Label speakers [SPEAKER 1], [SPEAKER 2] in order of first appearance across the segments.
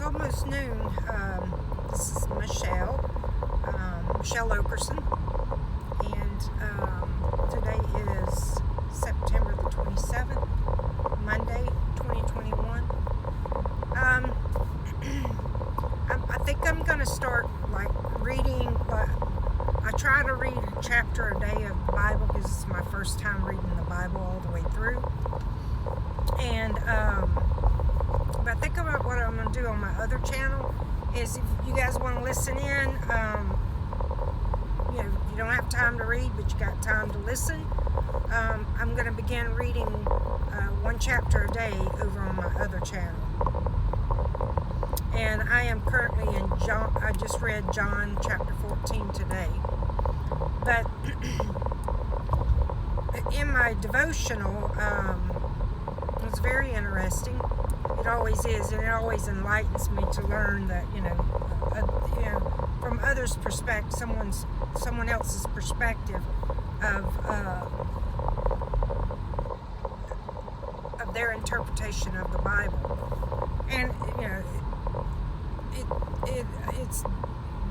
[SPEAKER 1] almost noon. This is Michelle Okerson, and today is September the 27th, Monday, 2021. I think I'm going to start reading. I try to read a chapter a day of the Bible because it's my first time reading the Bible all the way through. And but I think about what I'm going to do on my other channel is, if you guys want to listen in, you don't have time to read, but you got time to listen. I'm going to begin reading one chapter a day over on my other channel. And I am currently in John. I just read John chapter 14 today. But in my devotional, it was very interesting. It always is, and it always enlightens me to learn that from others' perspective, someone else's perspective of their interpretation of the Bible. And it's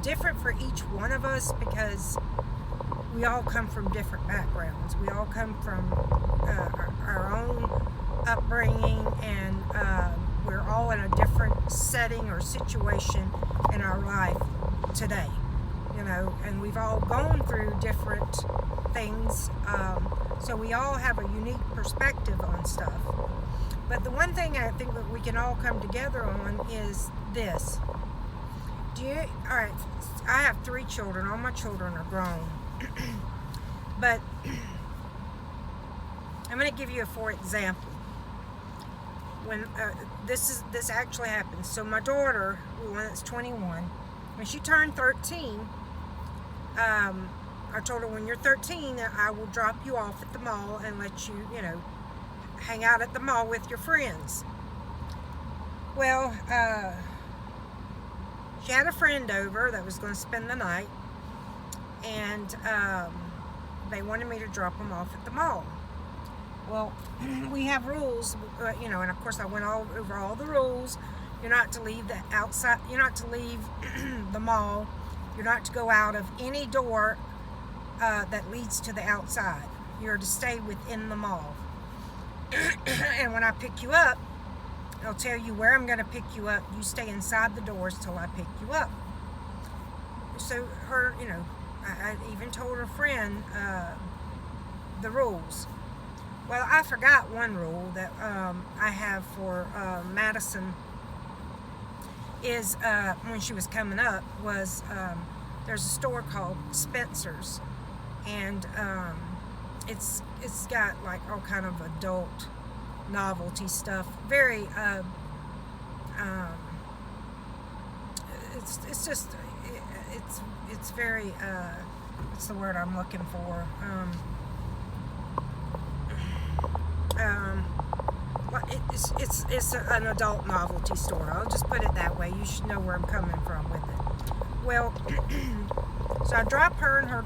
[SPEAKER 1] different for each one of us because we all come from different backgrounds. We all come from our own upbringing, and we're all in a different setting or situation in our life today, and we've all gone through different things, so we all have a unique perspective on stuff. But the one thing I think that we can all come together on is this. Alright, I have 3 children. All my children are grown. But I'm going to give you for example. When this actually happened. So my daughter, the one that's 21, when she turned 13, I told her, when you're 13, I will drop you off at the mall and let you, hang out at the mall with your friends. Well, she had a friend over that was going to spend the night, and they wanted me to drop them off at the mall. Well, we have rules, and of course I went over all the rules. You're not to leave the outside. You're not to leave the mall. You're not to go out of any door that leads to the outside. You're to stay within the mall. And when I pick you up, I'll tell you where I'm going to pick you up. You stay inside the doors till I pick you up. So her, I even told her friend the rules. Well, I forgot one rule that I have for Madison is when she was coming up was there's a store called Spencer's, and it's got all kind of adult novelty stuff. Very it's very what's the word I'm looking for? It's an adult novelty store. I'll just put it that way. You should know where I'm coming from with it. Well, so I dropped her and her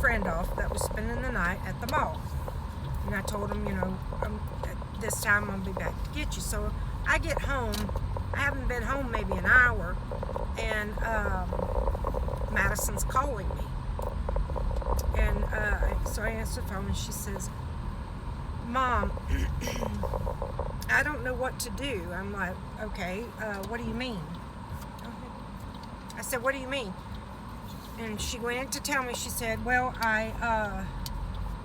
[SPEAKER 1] friend off that was spending the night at the mall, and I told them, this time I'll be back to get you. So I get home. I haven't been home maybe an hour, and Madison's calling me, and so I answer the phone, and she says, "Mom, I don't know what to do." I'm like, "Okay, what do you mean?" I said, "What do you mean?" And she went in to tell me. She said, "Well,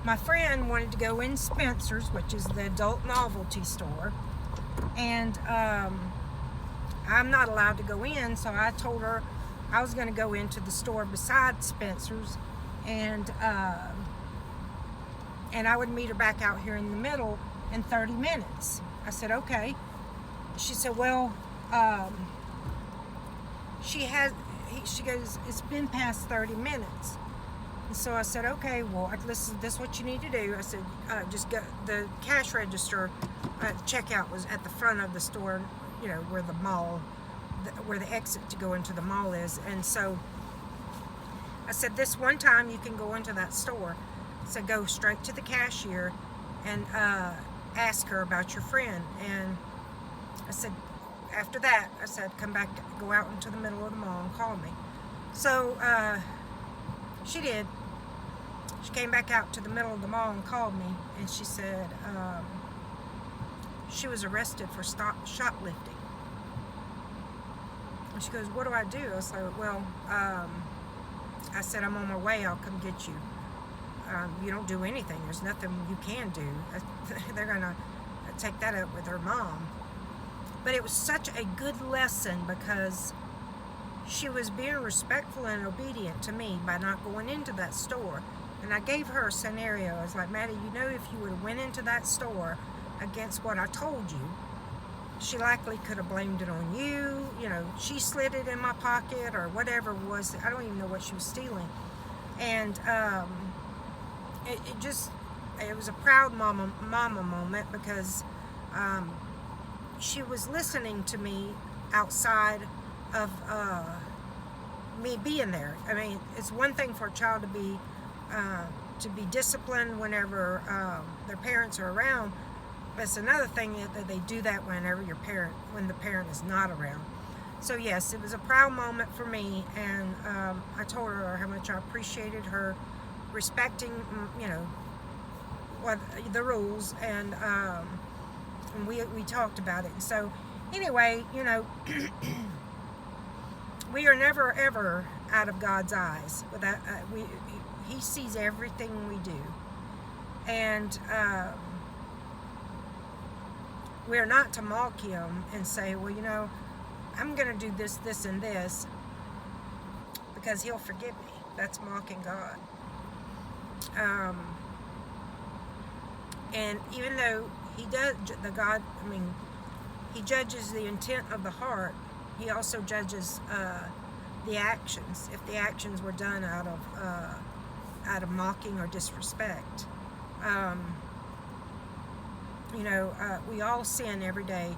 [SPEAKER 1] my friend wanted to go in Spencer's, which is the adult novelty store, and I'm not allowed to go in, so I told her I was going to go into the store beside Spencer's, and I would meet her back out here in the middle in 30 minutes. I said, "Okay." She said, "Well, she goes, "It's been past 30 minutes. And so I said, "Okay, well, this is what you need to do." I said, "Just go." The cash register, checkout was at the front of the store, where the mall, where the exit to go into the mall is. And so I said, "This one time you can go into that store." So go straight to the cashier and ask her about your friend. And I said, after that, I said, come back, go out into the middle of the mall and call me. So she did. She came back out to the middle of the mall and called me, and she said she was arrested for shoplifting. And she goes, what do I do? I was like, well, I said, I'm on my way, I'll come get you. You don't do anything. There's nothing you can do. They're going to take that up with her mom. But it was such a good lesson because she was being respectful and obedient to me by not going into that store. And I gave her a scenario. I was like, Maddie, you know, if you would have went into that store against what I told you, she likely could have blamed it on you. You know, she slid it in my pocket or whatever it was. I don't even know what she was stealing. And it was a proud mama moment because she was listening to me outside of me being there. I mean, it's one thing for a child to be disciplined whenever their parents are around. But it's another thing that they do that whenever when the parent is not around. So yes, it was a proud moment for me, and I told her how much I appreciated her respecting, you know, what the rules, and we talked about it. So anyway, you know, we are never ever out of God's eyes. Without He sees everything we do, and we are not to mock Him and say, well, you know, I'm going to do this, this, and this because He'll forgive me. That's mocking God. And even though He does, He judges the intent of the heart, He also judges the actions. If the actions were done out of mocking or disrespect. You know, we all sin every day,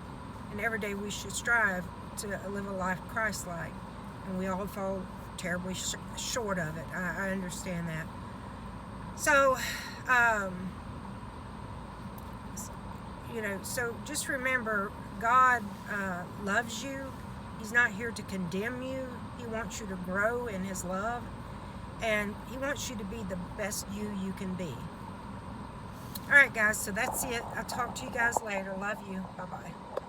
[SPEAKER 1] and every day we should strive to live a life Christ-like, and we all fall terribly short of it. I understand that. So, you know, so just remember, God loves you. He's not here to condemn you. He wants you to grow in His love, and He wants you to be the best you can be. All right, guys, so that's it. I'll talk to you guys later. Love you. Bye-bye.